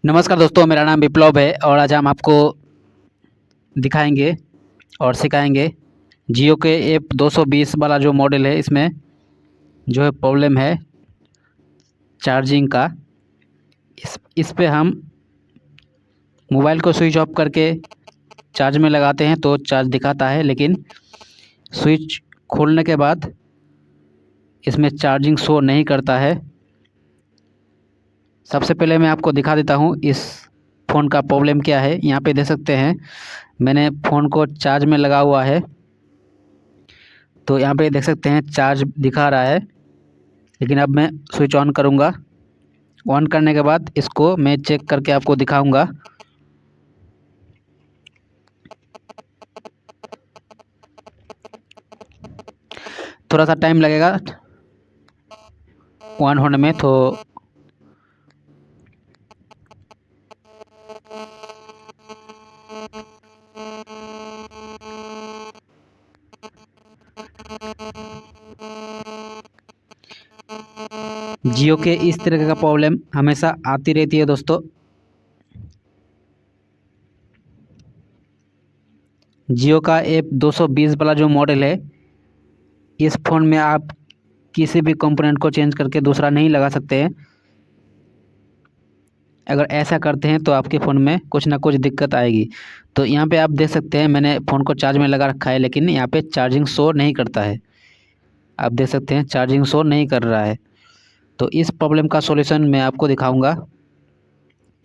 नमस्कार दोस्तों, मेरा नाम विप्लव है और आज हम आपको दिखाएंगे और सिखाएंगे जियो के एफ 220 वाला जो मॉडल है, इसमें जो है प्रॉब्लम है चार्जिंग का। इस पे हम मोबाइल को स्विच ऑफ करके चार्ज में लगाते हैं तो चार्ज दिखाता है, लेकिन स्विच खोलने के बाद इसमें चार्जिंग शो नहीं करता है। सबसे पहले मैं आपको दिखा देता हूँ इस फ़ोन का प्रॉब्लम क्या है। यहाँ पे देख सकते हैं मैंने फ़ोन को चार्ज में लगा हुआ है, तो यहाँ पे देख सकते हैं चार्ज दिखा रहा है। लेकिन अब मैं स्विच ऑन करूँगा। ऑन करने के बाद इसको मैं चेक करके आपको दिखाऊंगा। थोड़ा सा टाइम लगेगा ऑन होने में, तो जियो के इस तरह का प्रॉब्लम हमेशा आती रहती है दोस्तों। जियो का एफ 220 वाला जो मॉडल है, इस फ़ोन में आप किसी भी कंपोनेंट को चेंज करके दूसरा नहीं लगा सकते हैं। अगर ऐसा करते हैं तो आपके फ़ोन में कुछ ना कुछ दिक्कत आएगी। तो यहाँ पे आप देख सकते हैं मैंने फ़ोन को चार्ज में लगा रखा है, लेकिन यहाँ पे चार्जिंग शो नहीं करता है। आप देख सकते हैं चार्जिंग शो नहीं कर रहा है। तो इस प्रॉब्लम का सॉल्यूशन मैं आपको दिखाऊंगा।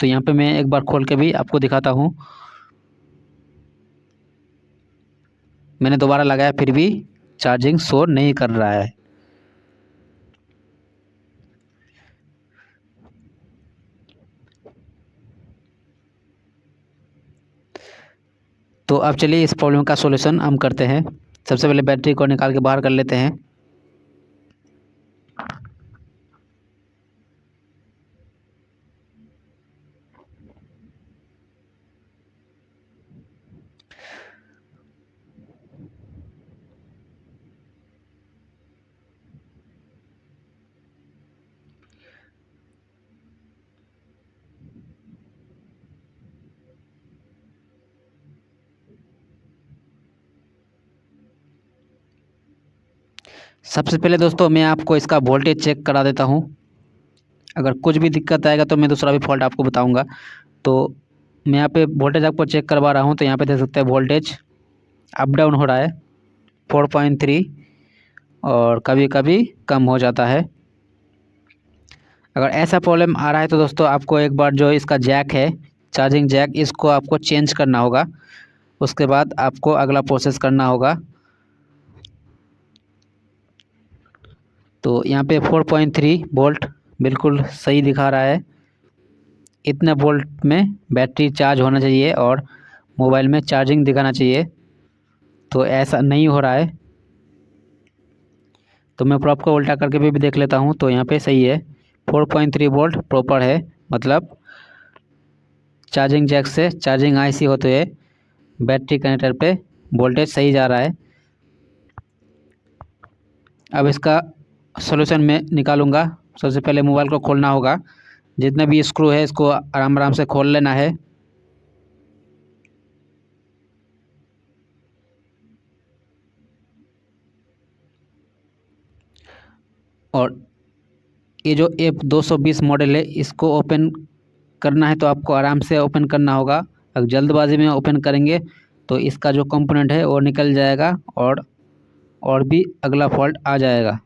तो यहाँ पे मैं एक बार खोल के भी आपको दिखाता हूँ। मैंने दोबारा लगाया फिर भी चार्जिंग शो नहीं कर रहा है। तो अब चलिए इस प्रॉब्लम का सॉल्यूशन हम करते हैं। सबसे पहले बैटरी को निकाल के बाहर कर लेते हैं। सबसे पहले दोस्तों मैं आपको इसका वोल्टेज चेक करा देता हूँ। अगर कुछ भी दिक्कत आएगा तो मैं दूसरा भी फॉल्ट आपको बताऊंगा। तो मैं यहाँ पे वोल्टेज आपको चेक करवा रहा हूँ। तो यहाँ पे देख सकते हैं वोल्टेज अप डाउन हो रहा है 4.3, और कभी कभी कम हो जाता है। अगर ऐसा प्रॉब्लम आ रहा है तो दोस्तों आपको एक बार जो इसका जैक है, चार्जिंग जैक, इसको आपको चेंज करना होगा। उसके बाद आपको अगला प्रोसेस करना होगा। तो यहाँ पे 4.3 वोल्ट बिल्कुल सही दिखा रहा है। इतने वोल्ट में बैटरी चार्ज होना चाहिए और मोबाइल में चार्जिंग दिखाना चाहिए, तो ऐसा नहीं हो रहा है। तो मैं प्रॉप को उल्टा करके भी देख लेता हूँ। तो यहाँ पे सही है, 4.3 वोल्ट प्रॉपर है। मतलब चार्जिंग जैक से चार्जिंग आईसी होते हुए बैटरी कनेक्टर पे वोल्टेज सही जा रहा है। अब इसका सॉल्यूशन मैं निकालूंगा। सबसे पहले मोबाइल को खोलना होगा। जितने भी स्क्रू है इसको आराम आराम से खोल लेना है। और ये जो एफ 220 मॉडल है, इसको ओपन करना है तो आपको आराम से ओपन करना होगा। अगर जल्दबाजी में ओपन करेंगे तो इसका जो कंपोनेंट है वो निकल जाएगा और भी अगला फॉल्ट आ जाएगा।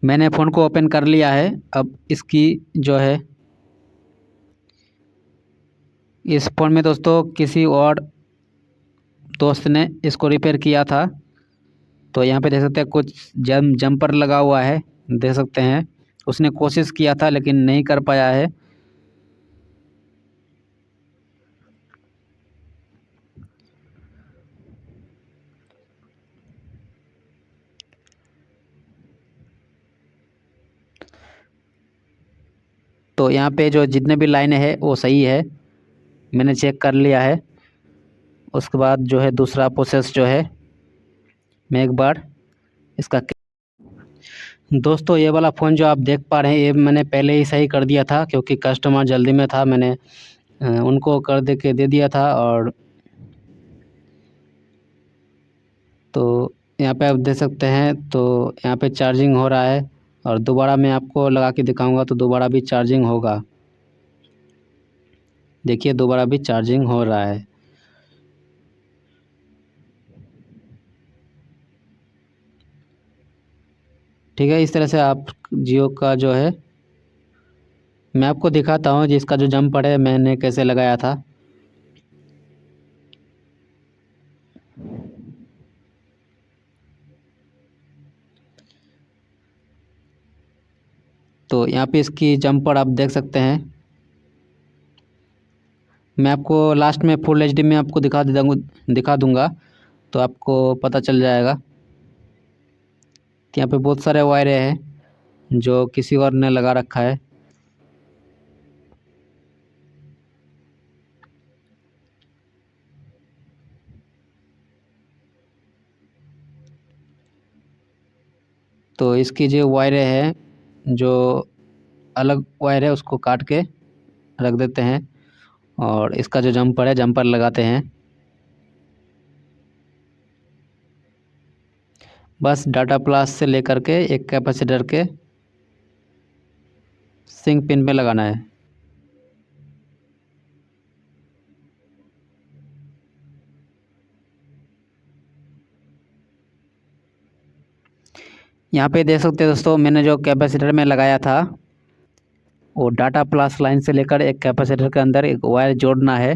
मैंने फ़ोन को ओपन कर लिया है। अब इसकी जो है, इस फ़ोन में दोस्तों किसी और दोस्त ने इसको रिपेयर किया था। तो यहाँ पे देख सकते हैं कुछ जंपर लगा हुआ है, देख सकते हैं। उसने कोशिश किया था लेकिन नहीं कर पाया है। तो यहाँ पे जो जितने भी लाइनें हैं वो सही है, मैंने चेक कर लिया है। उसके बाद जो है दूसरा प्रोसेस जो है मैं एक बार इसका दोस्तों ये वाला फ़ोन जो आप देख पा रहे हैं ये मैंने पहले ही सही कर दिया था, क्योंकि कस्टमर जल्दी में था, मैंने उनको कर दे के दे दिया था। और तो यहाँ पे आप देख सकते हैं, तो यहाँ पे चार्जिंग हो रहा है और दोबारा मैं आपको लगा के दिखाऊंगा तो दोबारा भी चार्जिंग होगा। देखिए दोबारा भी चार्जिंग हो रहा है। ठीक है, इस तरह से आप जियो का जो है मैं आपको दिखाता हूँ जिसका जो जम्पर है मैंने कैसे लगाया था। तो यहाँ पे इसकी जम्पर आप देख सकते हैं। मैं आपको लास्ट में फुल एचडी में आपको दिखा दूँगा तो आपको पता चल जाएगा। यहाँ पे बहुत सारे वायरे हैं जो किसी और ने लगा रखा है। तो इसकी जो वायरें हैं, जो अलग वायर है उसको काट के रख देते हैं और इसका जो जम्पर है जम्पर लगाते हैं। बस डाटा प्लस से लेकर के एक कैपेसिटर के सिंक पिन पे लगाना है। यहाँ पे देख सकते हैं दोस्तों, मैंने जो कैपेसिटर में लगाया था वो डाटा प्लस लाइन से लेकर एक कैपेसिटर के अंदर एक वायर जोड़ना है।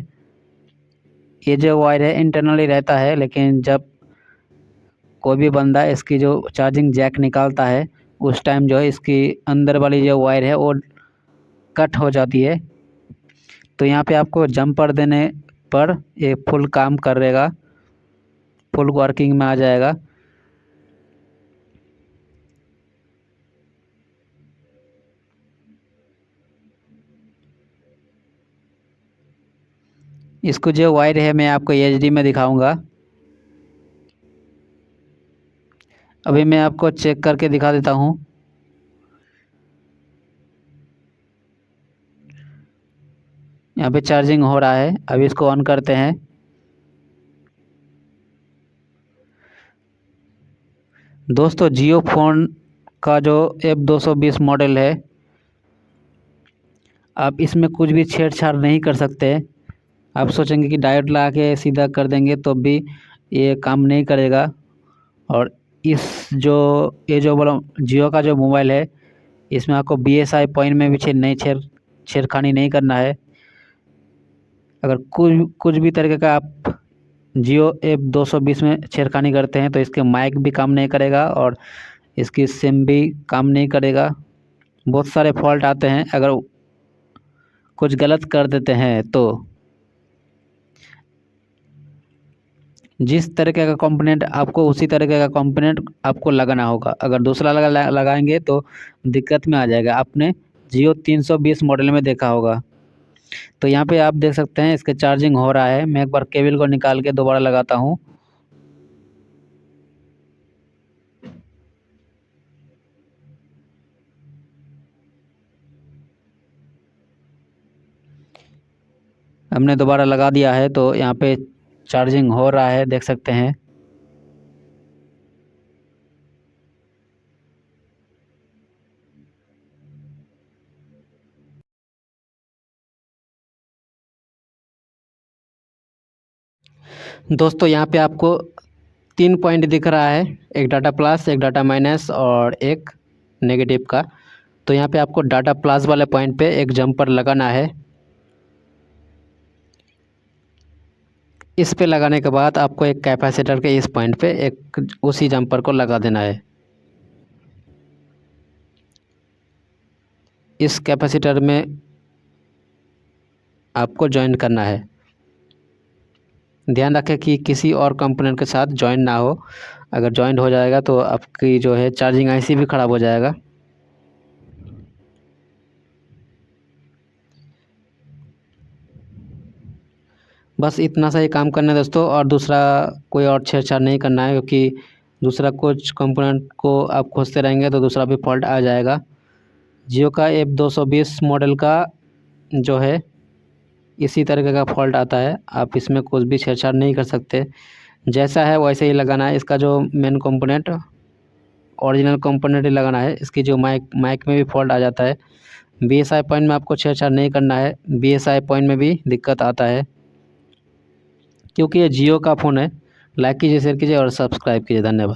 ये जो वायर है इंटरनली रहता है, लेकिन जब कोई भी बंदा इसकी जो चार्जिंग जैक निकालता है उस टाइम जो है इसकी अंदर वाली जो वायर है वो कट हो जाती है। तो यहाँ पे आपको जंपर देने पर ये फुल काम करेगा, फुल वर्किंग में आ जाएगा। इसको जो वायर है मैं आपको एचडी में दिखाऊंगा। अभी मैं आपको चेक करके दिखा देता हूँ। यहाँ पे चार्जिंग हो रहा है, अभी इसको ऑन करते हैं। दोस्तों जियो फ़ोन का जो F220 मॉडल है, आप इसमें कुछ भी छेड़छाड़ नहीं कर सकते। आप सोचेंगे कि डायोड लगा के सीधा कर देंगे तो भी ये काम नहीं करेगा। और इस जो ये जो बोला जियो का जो मोबाइल है इसमें आपको BSI पॉइंट में भी छेड़खानी नहीं करना है। अगर कुछ भी तरीके का आप जियो F220 में छेड़खानी करते हैं तो इसके माइक भी काम नहीं करेगा और इसकी सिम भी काम नहीं करेगा। बहुत सारे फॉल्ट आते हैं अगर कुछ गलत कर देते हैं तो। जिस तरीके का कंपोनेंट आपको उसी तरीके का कंपोनेंट आपको लगाना होगा। अगर दूसरा लगाएंगे तो दिक्कत में आ जाएगा। आपने जियो 320 मॉडल में देखा होगा। तो यहाँ पे आप देख सकते हैं इसके चार्जिंग हो रहा है। मैं एक बार केबल को निकाल के दोबारा लगाता हूँ। हमने दोबारा लगा दिया है तो यहाँ पे चार्जिंग हो रहा है, देख सकते हैं। दोस्तों यहाँ पे आपको 3 पॉइंट दिख रहा है, एक डाटा प्लस, एक डाटा माइनस और एक नेगेटिव का। तो यहाँ पे आपको डाटा प्लस वाले पॉइंट पे एक जंपर लगाना है। इस पे लगाने के बाद आपको एक कैपेसिटर के इस पॉइंट पे एक उसी जंपर को लगा देना है। इस कैपेसिटर में आपको ज्वाइन करना है। ध्यान रखें कि किसी और कंपोनेंट के साथ ज्वाइन ना हो। अगर ज्वाइन हो जाएगा तो आपकी जो है चार्जिंग आईसी भी ख़राब हो जाएगा। बस इतना सा ही काम करना है दोस्तों, और दूसरा कोई और छेड़छाड़ नहीं करना है, क्योंकि दूसरा कुछ कंपोनेंट को आप खोजते रहेंगे तो दूसरा भी फॉल्ट आ जाएगा। जियो का F220 मॉडल का जो है इसी तरीके का फॉल्ट आता है। आप इसमें कुछ भी छेड़छाड़ नहीं कर सकते, जैसा है वैसे ही लगाना है। इसका जो मेन कंपोनेंट ओरिजिनल कंपोनेंट ही लगाना है। इसकी जो माइक में भी फॉल्ट आ जाता है। BSI पॉइंट में आपको छेड़छाड़ नहीं करना है। BSI पॉइंट में भी दिक्कत आता है, क्योंकि ये जियो का फ़ोन है। लाइक कीजिए, शेयर कीजिए और सब्सक्राइब कीजिए। धन्यवाद।